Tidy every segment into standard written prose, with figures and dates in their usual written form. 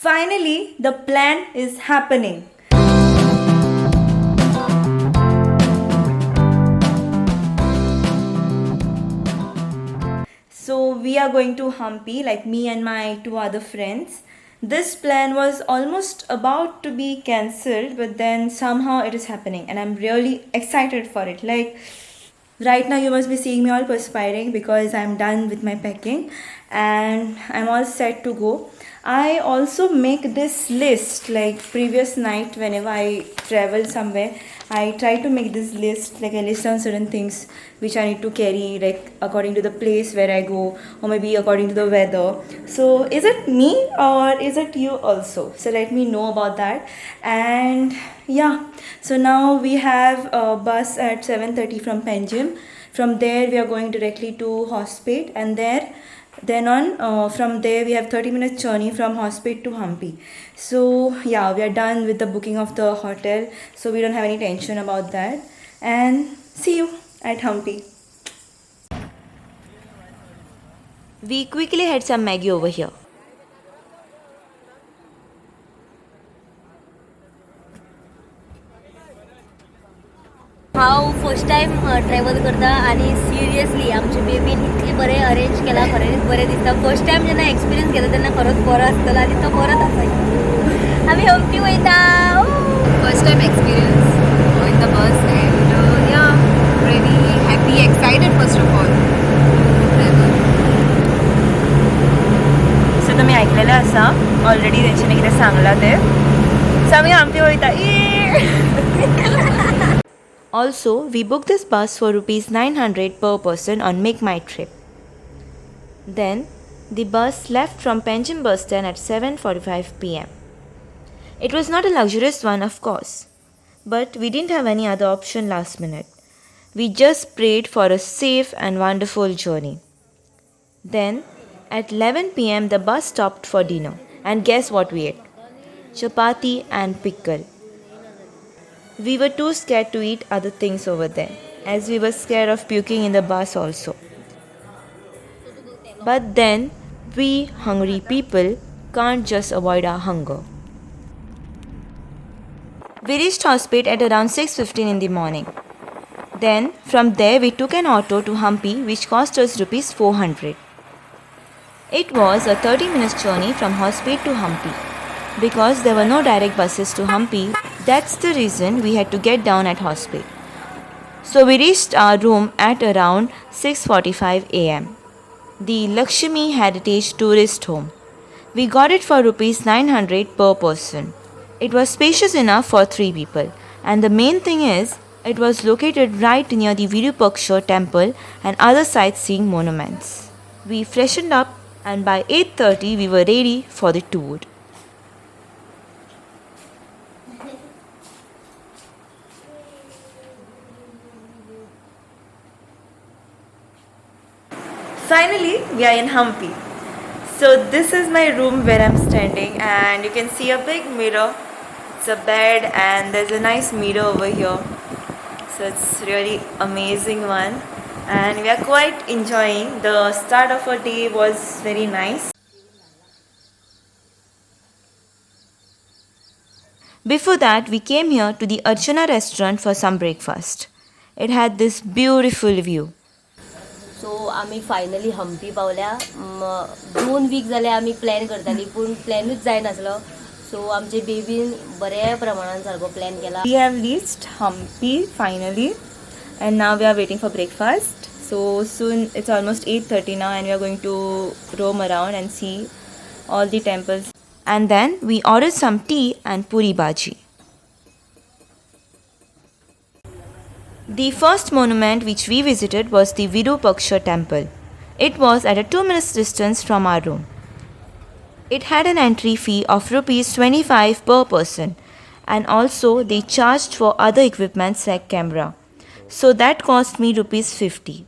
Finally, the plan is happening. So we are going to Hampi, like me and my two other friends. This plan was almost about to be cancelled, but then somehow it is happening, and I'm really excited for it. Like right now, you must be seeing me all perspiring because I'm done with my packing and I'm all set to go. I also make this list like previous night whenever I travel somewhere. I try to make this list, like I list down certain things which I need to carry, like according to the place where I go, or maybe according to the weather. So, is it me or is it you also? So, let me know about that. And yeah, so now we have a bus at 7:30 from Panjim. From there, we are going directly to Hospet, and then on from there we have 30 minutes journey from Hospet to Hampi. So yeah, we are done with the booking of the hotel, so we don't have any tension about that. And see you at Hampi. We quickly had some Maggie over here. हांव first time travel करता आनी seriously आमचे बेबीन इतले बरें arrange केला खरेंच बरें दिसता फर्स्ट टायम जेन्ना एक्सपिरियन्स घेता तेन्ना खरोच बरो आसतलो आनी तो बरोच आसा आमी हंपी वयता First time experience in the bus and yeah, really happy, excited first of all. Travel. सो तुम्ही ऐकलेलं असा ऑलरेडी तेंच्यांनी कितें सांगलां ते सो आमी हंपी वयता Also, we booked this bus for rupees 900 per person on Make My Trip. Then, the bus left from Panjim bus stand at 7:45 pm. It was not a luxurious one, of course, but we didn't have any other option last minute. We just prayed for a safe and wonderful journey. Then, at 11 pm, the bus stopped for dinner, and guess what we ate? Chapati and pickle. We were too scared to eat other things over there, as we were scared of puking in the bus also. But then, we hungry people can't just avoid our hunger. We reached Hospet at around 6:15 in the morning. Then, from there, we took an auto to Hampi, which cost us rupees 400. It was a 30 minutes journey from Hospet to Hampi. Because there were no direct buses to Hampi, that's the reason we had to get down at Hospet. So we reached our room at around 6:45 am. The Lakshmi Heritage Tourist Home. We got it for rupees 900 per person. It was spacious enough for 3 people, and the main thing is it was located right near the Virupaksha temple and other sightseeing monuments. We freshened up and by 8:30 we were ready for the tour. Finally, we are in Hampi. So this is my room where I'm standing, and you can see a big mirror. It's a bed and there's a nice mirror over here. So it's really amazing one, and we are quite enjoying. The start of our day was very nice. Before that, we came here to the Archana restaurant for some breakfast. It had this beautiful view. सो आमी finally Hampi पावल्या 2 week जाले आमी plan करताली पूण प्लॅनूच जायनासलो सो आमचे बेबीन बऱ्या प्रमाणान सारको प्लॅन केला We have reached Hampi finally, and now we are waiting for breakfast. So soon it's almost 8:30 now, and we are going to roam around and see all the temples. And then we ordered some tea and puri bhaji. The first monument which we visited was the Virupaksha temple. It was at a 2 minutes distance from our room. It had an entry fee of rupees 25 per person, and also they charged for other equipments like camera. So that cost me rupees 50.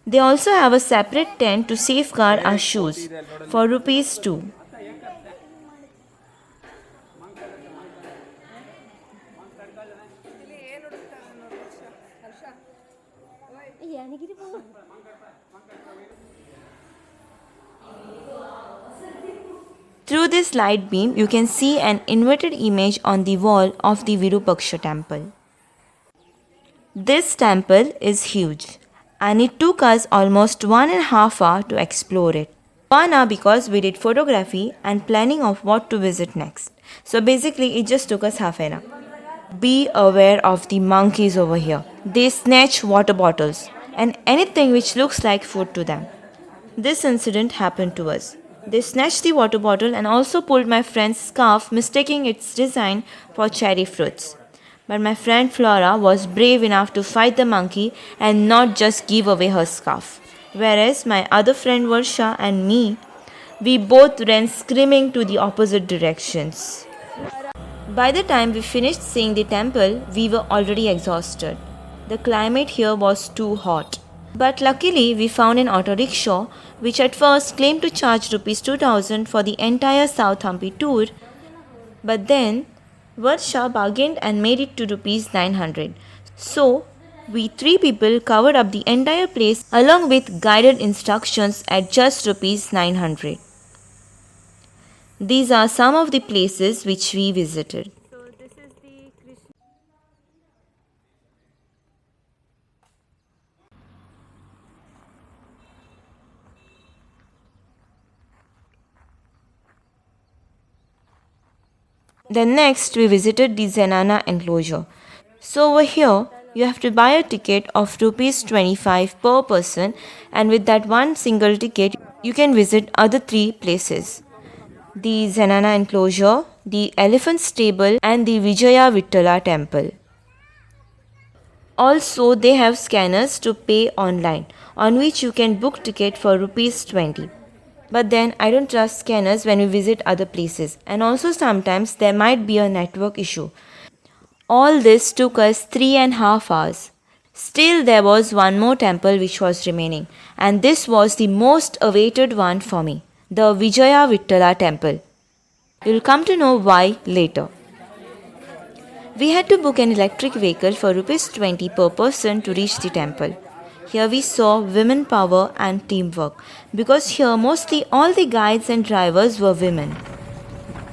They also have a separate tent to safeguard our shoes for rupees 2. Through this light beam, you can see an inverted image on the wall of the Virupaksha temple. This temple is huge and it took us almost 1.5 hours to explore it. 1 hour because we did photography and planning of what to visit next. So basically it just took us half an hour. Be aware of the monkeys over here. They snatch water bottles and anything which looks like food to them. This incident happened to us. They snatched the water bottle and also pulled my friend's scarf, mistaking its design for cherry fruits. But my friend Flora was brave enough to fight the monkey and not just give away her scarf. Whereas my other friend Varsha and me, we both ran screaming to the opposite directions. By the time we finished seeing the temple, we were already exhausted. The climate here was too hot. But luckily, we found an auto rickshaw which at first claimed to charge rupees 2000 for the entire South Hampi tour. But then, Varsha bargained and made it to rupees 900. So, we 3 people covered up the entire place along with guided instructions at just rupees 900. These are some of the places which we visited. Then next we visited the Zenana enclosure. So over here you have to buy a ticket of rupees 25 per person and with that one single ticket you can visit other 3 places. The Zenana enclosure, the elephant stable and the Vijaya Vittala temple. Also they have scanners to pay online on which you can book ticket for rupees 20. But then I don't trust scanners when we visit other places and also sometimes there might be a network issue. All this took us 3.5 hours. Still there was one more temple which was remaining and this was the most awaited one for me, the Vijaya Vittala temple. You'll come to know why later. We had to book an electric vehicle for rupees 20 per person to reach the temple. Here we saw women power and teamwork because here mostly all the guides and drivers were women.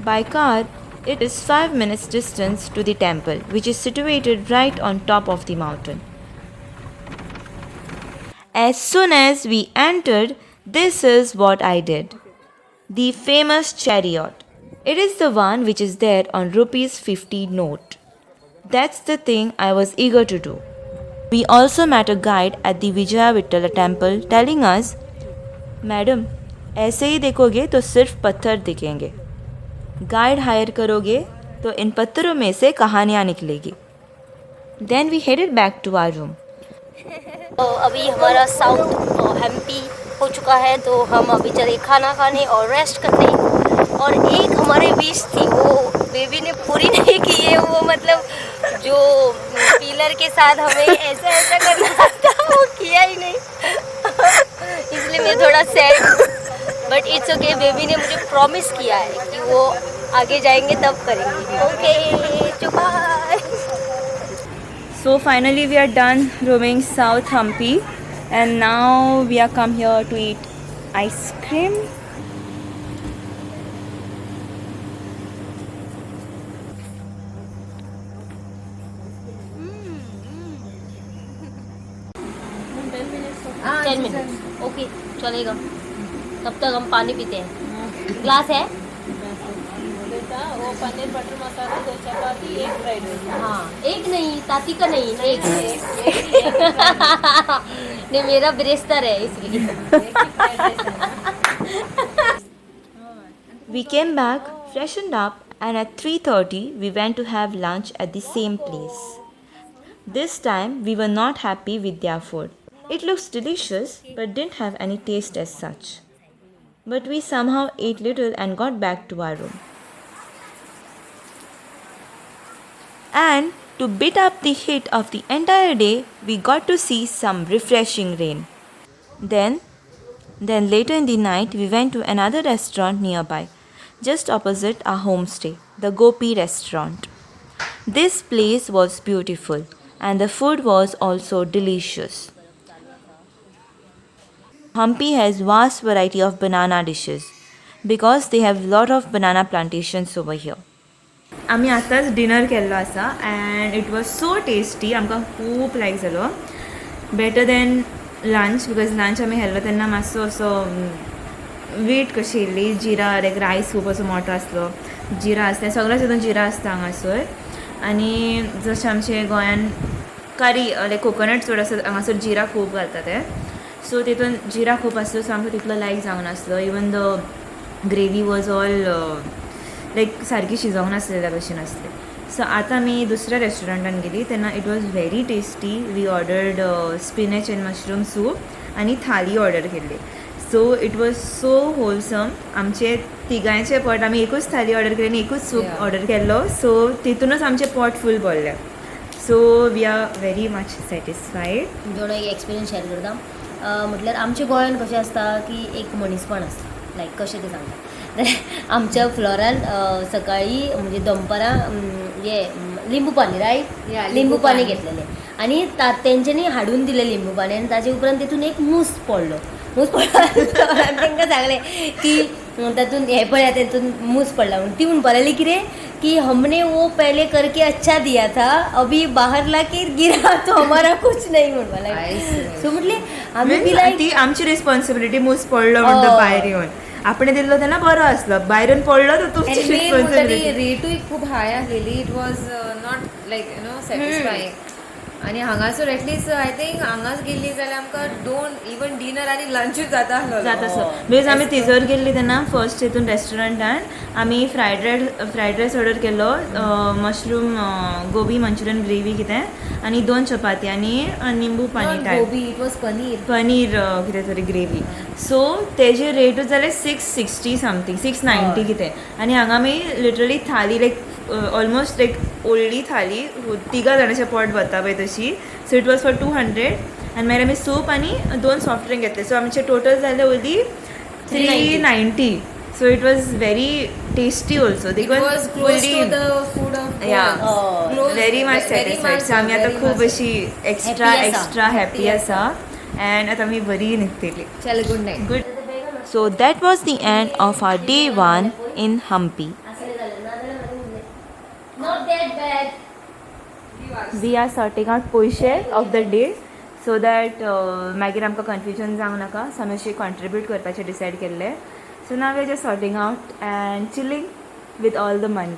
By car, it is 5 minutes distance to the temple which is situated right on top of the mountain. As soon as we entered, this is what I did. The famous chariot. It is the one which is there on rupees 50 note. That's the thing I was eager to do. We also met a guide at the Vijaya Vittala temple telling us, "Madam, ऐसे ही देखोगे तो सिर्फ पत्थर दिखेंगे. Guide hire करोगे तो इन पत्थरों में से कहानियाँ निकलेगी." Then we headed back to our room. तो अभी हमारा साउथ एमपी हो चुका है तो हम अभी चले खाना खाने और रेस्ट करने। और एक हमारे विश थी वो बेबी ने पूरी नहीं की है, वो मतलब जो पिलर के साथ हमें ऐसा ऐसा करना था वो किया ही नहीं इसलिए मैं थोड़ा sad, but it's okay. Baby ने मुझे प्रॉमिस किया है कि वो आगे जाएंगे तब करेंगे। Okay bye. So finally we are done roaming South Hampi and now we are come here to eat ice cream. हाँ 10 मिनट ओके चलेगा, तब तक हम पानी पीते हैं। ग्लास है? वो पनीर बटर मसाला 2 चपाती 1 फ्राइड राइस। हाँ एक नहीं, ताती का नहीं, एक नहीं मेरा ब्रेस्तर है इसलिए। We came back, freshened up, and at 3:30 we went to have lunch at the same place. This time we were not happy with their food. It looks delicious but didn't have any taste as such. But we somehow ate little and got back to our room. And to beat up the heat of the entire day, we got to see some refreshing rain. Then later in the night, we went to another restaurant nearby, just opposite our homestay, the Gopi restaurant. This place was beautiful and the food was also delicious. Hampi has vast variety of banana dishes. because they have lot of banana plantations over here. आमी आतांच dinner केल्लो आसा and it was so tasty आमकां खूब लायक जालो better than lunch because lunch आमी व्हेल्लो तेन्ना मातसो असो वीट कशी येयल्ली जिरा लायक रायस खूब असो मोठो आसलो जिरा आसता सगळ्याच हितून जिरा आसता हांगासर आनी जशें आमचे गोंयान करी लायक कोकोनट चड आसा हांगासर जिरा खूब घालता ते सो तितून जिरा खूब आसलो सो आमकां तितलो लायक जावंक नासलो even the gravy was all like सारकी शिजोवंक नासलेल्या भशेन आसली सो आतां आमी दुसऱ्या रेस्टॉरंटान गेली तेन्ना it was very tasty we ordered spinach and mushroom soup आनी थाली ऑर्डर केल्ली so it was so wholesome आमचे तिगांयचे पोट आमी एकूच थाली ऑर्डर केली आनी एकूच सूप ऑर्डर केल्लो सो तितूनच आमचें पोट फूल भरलें so we are very much satisfied जोडो एक एक्सपिरियन्स शेअर करता म्हटल्यार आमच्या गोंयान कशें आसता की एक मनीसपण आसता लायक कशें तें सांगता आमच्या फ्लोरान सकाळी म्हणजे दनपारां हे लिंबू पाणी रायट लिंबू पाणी घेतलेलें आनी तेंच्यांनी हाडून दिलें लिंबू पाणी आनी ताजे उपरांत तितून एक मूस पडलो तांकां सांगलें की तातूंत हे पळया तितून मूस पडला म्हणून ती म्हणपा लागली कितें कि हमने वो पहले करके अच्छा दिया था अभी बाहर लाके गिरा तो हमारा कुछ नहीं म्हणपा लागली सो म्हटलें आमी बी लायक ती आमची रिस्पॉन्सिबिलिटी मूस पडलो म्हणटा भायर येवन आपण दिल्लो तेन्ना बरो आसलो भायरून पडलो तर तुमची रिस्पॉन्सिबिलिटी रेटूय खूब हाय आसलेली it was not like you know satisfying आनी हांगासर एटलीस्ट आय थिंक हांगाच गेल्ली जाल्यार आमकां 2 इवन डिनर आनी लंचूय जाता सो बिकॉज आमी तिजोर गेल्ली तेन्ना फर्स्ट हितून रेस्टॉरंटान आमी फ्रायड रायस ऑर्डर केल्लो मशरूम गोबी मंचुरियन ग्रेवी कितें आनी 2 चपाती आनी निंबू पाणी type Gobi it was paneer कितें तरी ग्रेवी सो तेजी रेटूच जालें 660 समथींग 690 कितें आनी हांगा आमी लिटरली थाली लायक ऑलमोस्ट लायक व्हडली थाली 3 जाणांचें पोट भरता पळय तशी सो इट वॉज फॉर 200 आनी मागीर आमी सूप आनी 2 सॉफ्ट ड्रिंक घेतले सो आमचे टोटल जाले only 390 so it was very tasty also because very much satisfied so आमी आतां खूब अशी एक्स्ट्रा हॅपी आसा एंड आतां आमी बरी न्हिदतली चल good night good So that was the end of our day 1 in Hampi. Not that bad. We are sorting out पयशे of the day so that मागीर आमकां कन्फ्युजन जावंक नाका सो आमी अशें कॉन्ट्रिब्यूट करपाचें डिसायड केल्लें so now we are just sorting out and chilling with all the money